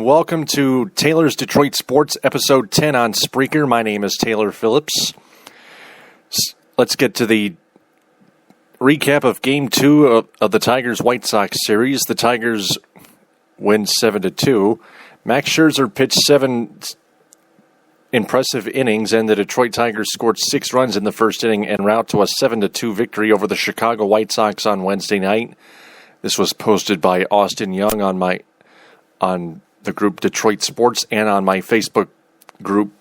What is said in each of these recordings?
Welcome to Taylor's Detroit Sports, Episode 10 on Spreaker. My name is Taylor Phillips. Let's get to the recap of Game 2 of the Tigers-White Sox series. The Tigers win 7-2. Max Scherzer pitched 7 impressive innings, and the Detroit Tigers scored 6 runs in the first inning en route to a 7-2 victory over the Chicago White Sox on Wednesday night. This was posted by Austin Young on the group Detroit Sports and on my Facebook group,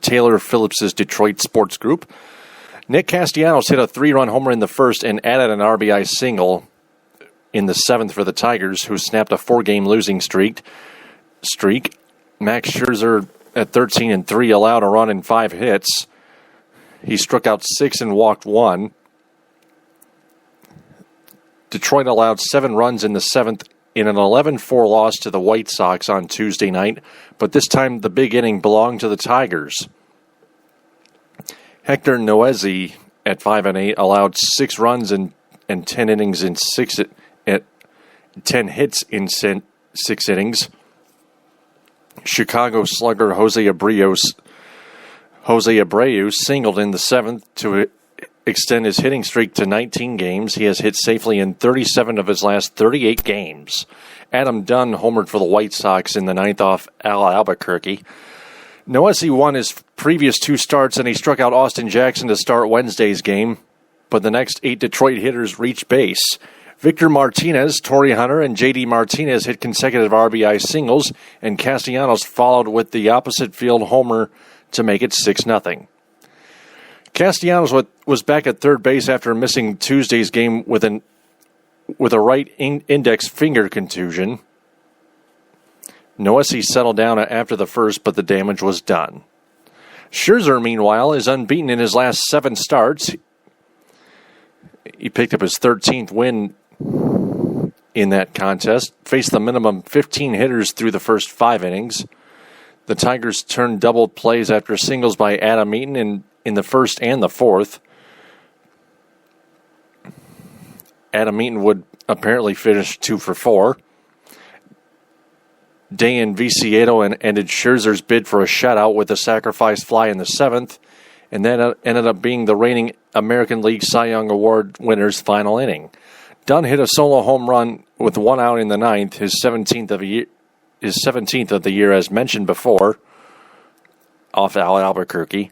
Taylor Phillips' Detroit Sports Group. Nick Castellanos hit a 3-run homer in the first and added an RBI single in the 7th for the Tigers, who snapped a 4-game losing streak. Max Scherzer at 13-3 allowed a run in 5 hits. He struck out 6 and walked 1. Detroit allowed 7 runs in the 7th in an 11-4 loss to the White Sox on Tuesday night, but this time the big inning belonged to the Tigers. Hector Noesi at 5-8 allowed 6 runs and 10 innings in 10 hits in 6 innings. Chicago slugger Jose Abreu singled in the 7th to extend his hitting streak to 19 games. He has hit safely in 37 of his last 38 games. Adam Dunn homered for the White Sox in the 9th off Al Albuquerque. Noesi won his previous 2 starts, and he struck out Austin Jackson to start Wednesday's game, but the next 8 Detroit hitters reached base. Victor Martinez, Torrey Hunter, and J.D. Martinez hit consecutive RBI singles, and Castellanos followed with the opposite field homer to make it 6-0. Castellanos was back at third base after missing Tuesday's game with a right index finger contusion. Noesi settled down after the first, but the damage was done. Scherzer, meanwhile, is unbeaten in his last 7 starts. He picked up his 13th win in that contest, faced the minimum 15 hitters through the first 5 innings. The Tigers turned double plays after singles by Adam Eaton in the first and the 4th. Adam Eaton would apparently finish 2 for 4. Dayan Viciedo ended Scherzer's bid for a shutout with a sacrifice fly in the 7th, and then ended up being the reigning American League Cy Young Award winner's final inning. Dunn hit a solo home run with 1 out in the 9th, his 17th of the year, as mentioned before, off Al Albuquerque.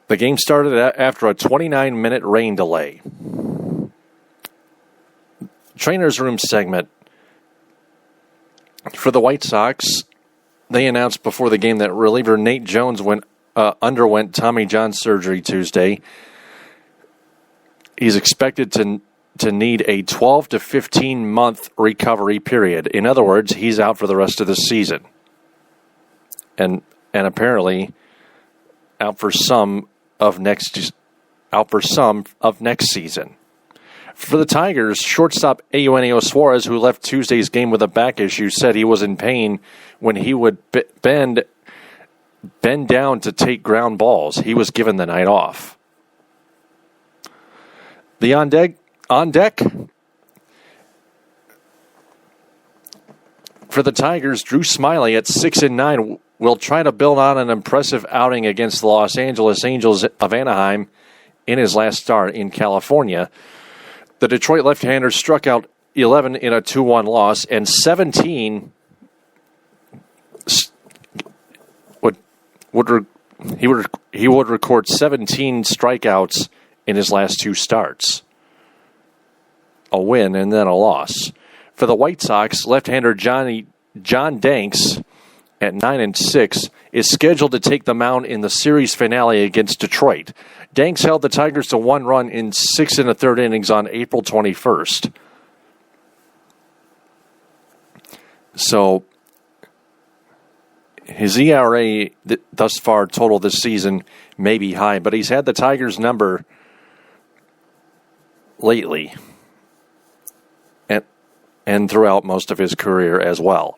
The game started after a 29-minute rain delay. Trainer's room segment. For the White Sox, they announced before the game that reliever Nate Jones underwent Tommy John surgery Tuesday. He's expected to need a 12 to 15 month recovery period. In other words, he's out for the rest of the season, and apparently out for some of next season. For the Tigers, shortstop Eugenio Suarez, who left Tuesday's game with a back issue, said he was in pain when he would bend down to take ground balls. He was given the night off. The on deck for the Tigers, Drew Smyly at 6-9 will try to build on an impressive outing against the Los Angeles Angels of Anaheim in his last start in California. The Detroit left-hander struck out 11 in a 2-1 loss, and 17 he would record 17 strikeouts in his last 2 starts. A win and then a loss. For the White Sox, left-hander John Danks at 9-6 is scheduled to take the mound in the series finale against Detroit. Danks held the Tigers to 1 run in 6 1/3 innings on April 21st. So his ERA thus far total this season may be high, but he's had the Tigers number lately and throughout most of his career as well.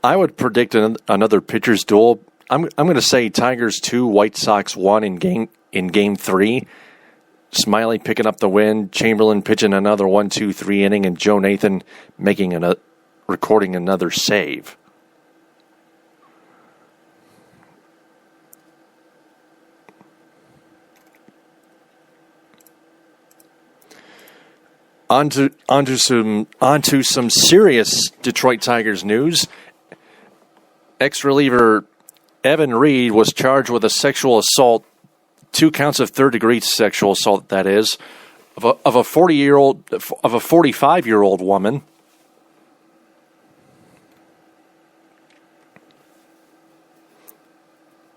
I would predict another pitcher's duel. I'm going to say Tigers 2, White Sox 1 in game 3. Smiley picking up the win, Chamberlain pitching another 1-2-3 inning, and Joe Nathan recording another save. On to some serious Detroit Tigers news. Ex-reliever Evan Reed was charged with a sexual assault, 2 counts of third-degree sexual assault, that is, of a 45-year-old woman.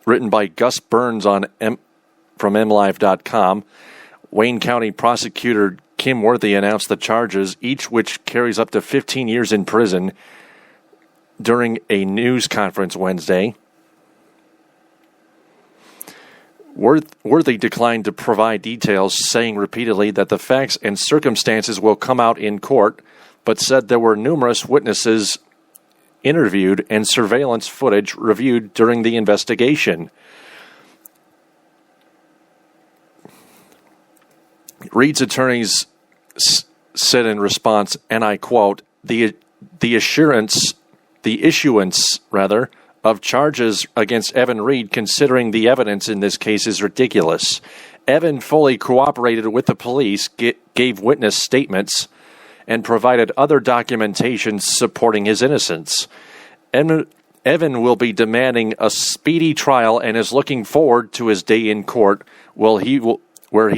Written by Gus Burns from MLive.com. Wayne County Prosecutor Kim Worthy announced the charges, each which carries up to 15 years in prison, during a news conference Wednesday. Worthy declined to provide details, saying repeatedly that the facts and circumstances will come out in court, but said there were numerous witnesses interviewed and surveillance footage reviewed during the investigation. Reed's attorneys said in response, and I quote, the issuance of charges against Evan Reed, considering the evidence in this case, is ridiculous. Evan fully cooperated with the police, gave witness statements, and provided other documentation supporting his innocence. Evan will be demanding a speedy trial and is looking forward to his day in court, where he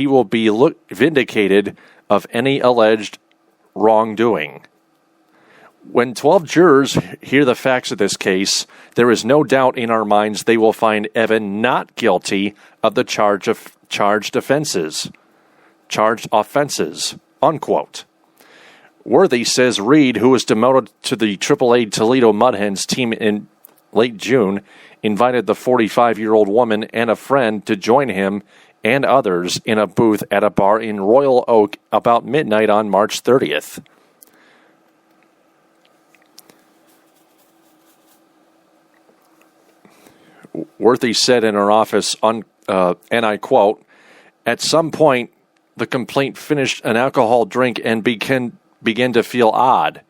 will be vindicated of any alleged wrongdoing. When 12 jurors hear the facts of this case, there is no doubt in our minds they will find Evan not guilty of the charged offenses, unquote. Worthy says Reed, who was demoted to the AAA Toledo Mudhens team in late June, invited the 45-year-old woman and a friend to join him and others in a booth at a bar in Royal Oak about midnight on March 30th. Worthy said in her office, and I quote, at some point, the complaint finished an alcohol drink and began to feel odd.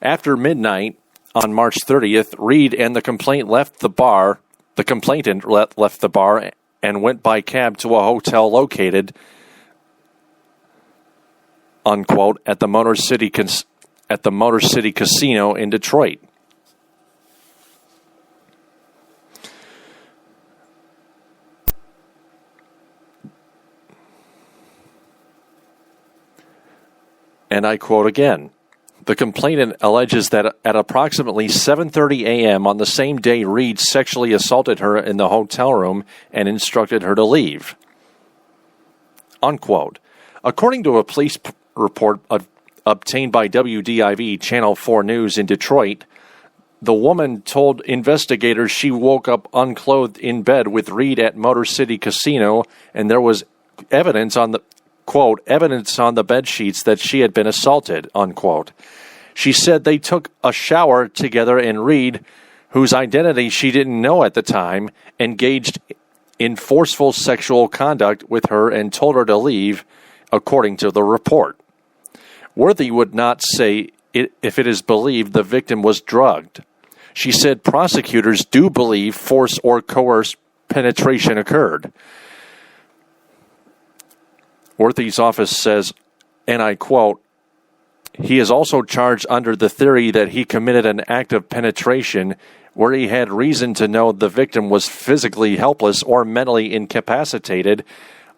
After midnight on March 30th, Reed and the complainant left the bar and went by cab to a hotel located, unquote, at the Motor City Casino in Detroit. And I quote again, the complainant alleges that at approximately 7:30 a.m. on the same day, Reed sexually assaulted her in the hotel room and instructed her to leave. Unquote. According to a police report obtained by WDIV Channel 4 News in Detroit, the woman told investigators she woke up unclothed in bed with Reed at Motor City Casino, and there was evidence on the bed sheets that she had been assaulted, unquote. She said they took a shower together and Reed, whose identity she didn't know at the time, engaged in forceful sexual conduct with her and told her to leave, according to the report. Worthy would not say if it is believed the victim was drugged. She said prosecutors do believe force or coerced penetration occurred. Worthy's office says, and I quote, he is also charged under the theory that he committed an act of penetration where he had reason to know the victim was physically helpless or mentally incapacitated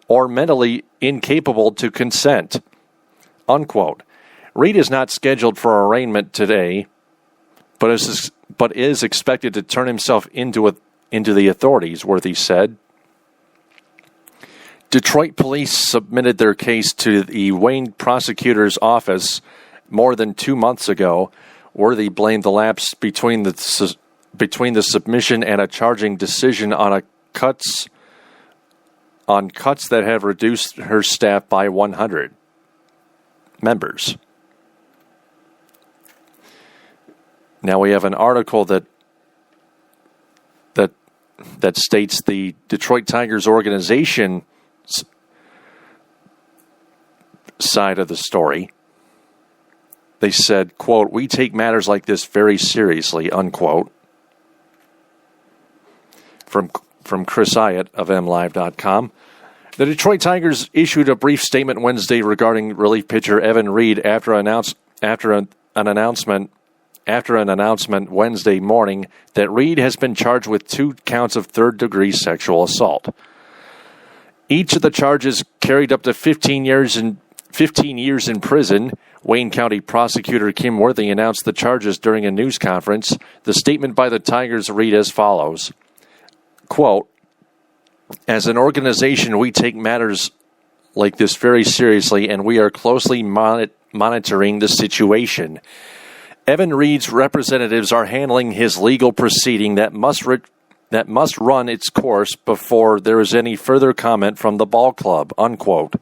or mentally incapable to consent, unquote. Reed is not scheduled for arraignment today, but is expected to turn himself into the authorities, Worthy said. Detroit police submitted their case to the Wayne prosecutor's office more than 2 months ago. Worthy blamed the lapse between the submission and a charging decision on cuts that have reduced her staff by 100 members. Now we have an article that states the Detroit Tigers organization side of the story. They said, quote, "We take matters like this very seriously," unquote. From Chris Hyatt of MLive.com. The Detroit Tigers issued a brief statement Wednesday regarding relief pitcher Evan Reed after an announcement Wednesday morning that Reed has been charged with 2 counts of third-degree sexual assault. Each of the charges carried up to 15 years in prison. Wayne County Prosecutor Kim Worthy announced the charges during a news conference. The statement by the Tigers read as follows, quote, "As an organization, we take matters like this very seriously, and we are closely monitoring the situation. Evan Reed's representatives are handling his legal proceeding that must run its course before there is any further comment from the ball club," unquote.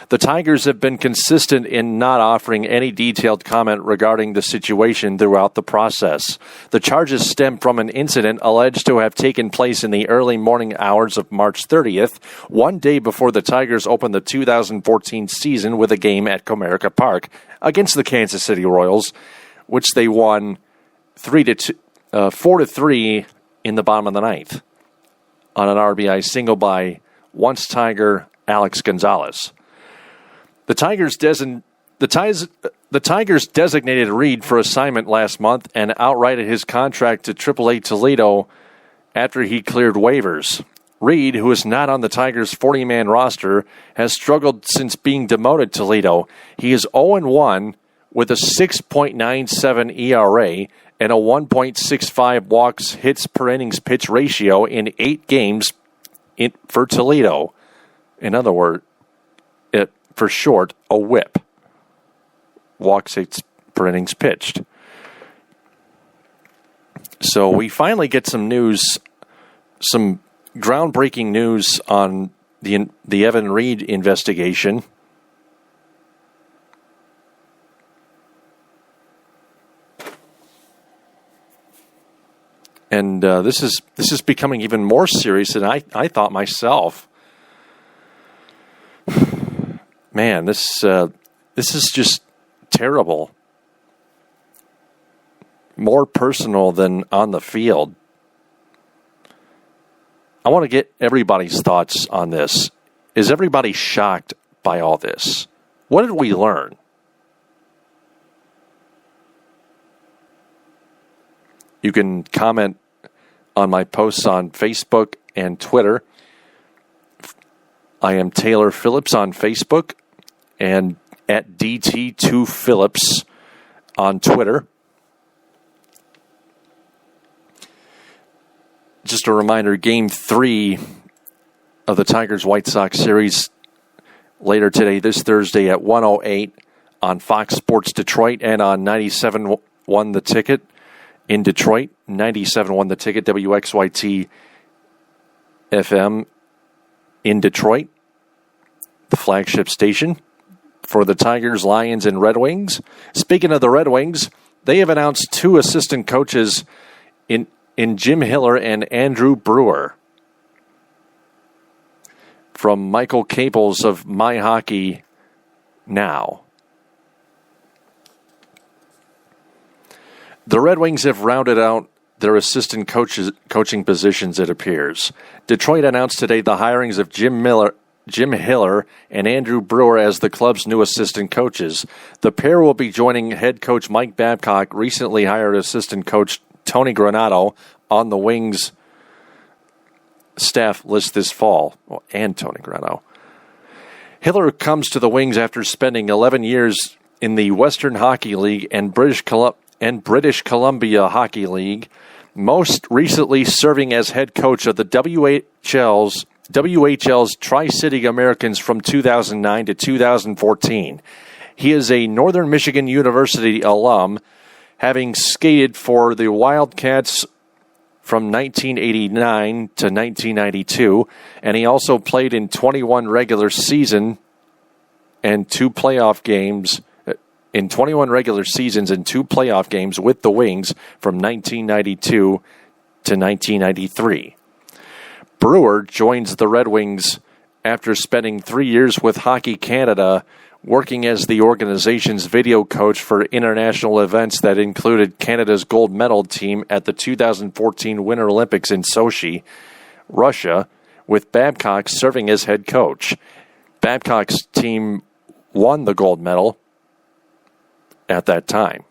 The Tigers have been consistent in not offering any detailed comment regarding the situation throughout the process. The charges stem from an incident alleged to have taken place in the early morning hours of March 30th, one day before the Tigers opened the 2014 season with a game at Comerica Park against the Kansas City Royals, which they won 4-3 in the bottom of the ninth on an RBI single by once Tiger Alex Gonzalez. The Tigers designated Reed for assignment last month and outrighted his contract to AAA Toledo after he cleared waivers. Reed, who is not on the Tigers' 40-man roster, has struggled since being demoted to Toledo. He is 0-1 with a 6.97 ERA and a 1.65 walks hits per innings pitch ratio in 8 games for Toledo. In other words, for short, a whip. Walks hits per innings pitched. So we finally get some news, some groundbreaking news on the Evan Reed investigation. And this is becoming even more serious than I thought myself. Man, this is just terrible. More personal than on the field. I want to get everybody's thoughts on this. Is everybody shocked by all this? What did we learn? You can comment on my posts on Facebook and Twitter. I am Taylor Phillips on Facebook and at DT2Phillips on Twitter. Just a reminder, Game 3 of the Tigers-White Sox series later today, this Thursday at 1:08 on Fox Sports Detroit and on 97.1 The Ticket in Detroit, 97.1 The Ticket, WXYT FM in Detroit, the flagship station for the Tigers, Lions, and Red Wings. Speaking of the Red Wings, they have announced 2 assistant coaches in Jim Hiller and Andrew Brewer. From Michael Caples of My Hockey Now. The Red Wings have rounded out their assistant coaching positions, it appears. Detroit announced today the hirings of Jim Hiller and Andrew Brewer as the club's new assistant coaches. The pair will be joining head coach Mike Babcock, recently hired assistant coach Tony Granato on the Wings staff list this fall, and Tony Granato. Hiller comes to the Wings after spending 11 years in the Western Hockey League and British Columbia Hockey League, most recently serving as head coach of the WHL's Tri-City Americans from 2009 to 2014. He is a Northern Michigan University alum, having skated for the Wildcats from 1989 to 1992, and he also played in 21 regular season and 2 playoff games. In 21 regular seasons and 2 playoff games with the Wings from 1992 to 1993. Brewer joins the Red Wings after spending 3 years with Hockey Canada, working as the organization's video coach for international events that included Canada's gold medal team at the 2014 Winter Olympics in Sochi, Russia, with Babcock serving as head coach. Babcock's team won the gold medal at that time.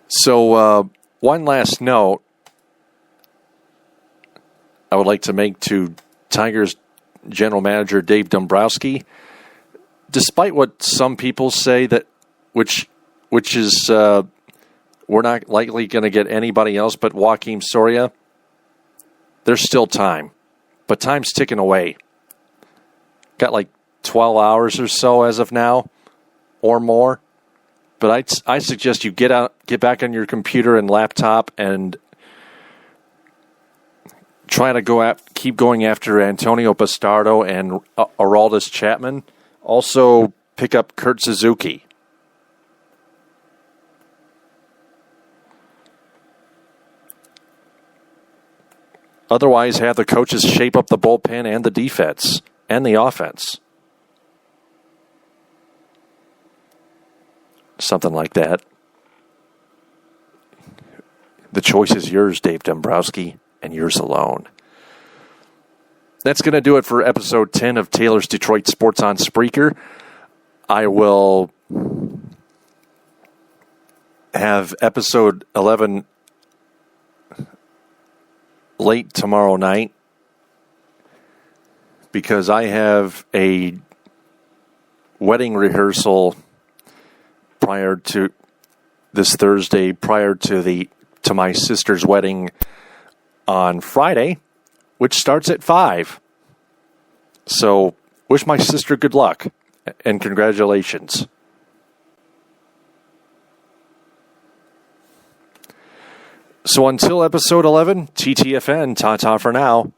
So, one last note I would like to make to Tigers general manager Dave Dombrowski. Despite what some people say, that which is we're not likely going to get anybody else but Joakim Soria, there's still time. But time's ticking away. Got like 12 hours or so as of now, or more. But I suggest you get back on your computer and laptop and try to keep going after Antonio Bastardo and Aroldis Chapman. Also, pick up Kurt Suzuki. Otherwise, have the coaches shape up the bullpen and the defense and the offense. Something like that. The choice is yours, Dave Dombrowski, and yours alone. That's going to do it for episode 10 of Taylor's Detroit Sports on Spreaker. I will have episode 11 late tomorrow night because I have a wedding rehearsal prior to this Thursday, prior to my sister's wedding on Friday, which starts at 5. So, wish my sister good luck and congratulations. So until episode 11, TTFN, ta-ta for now.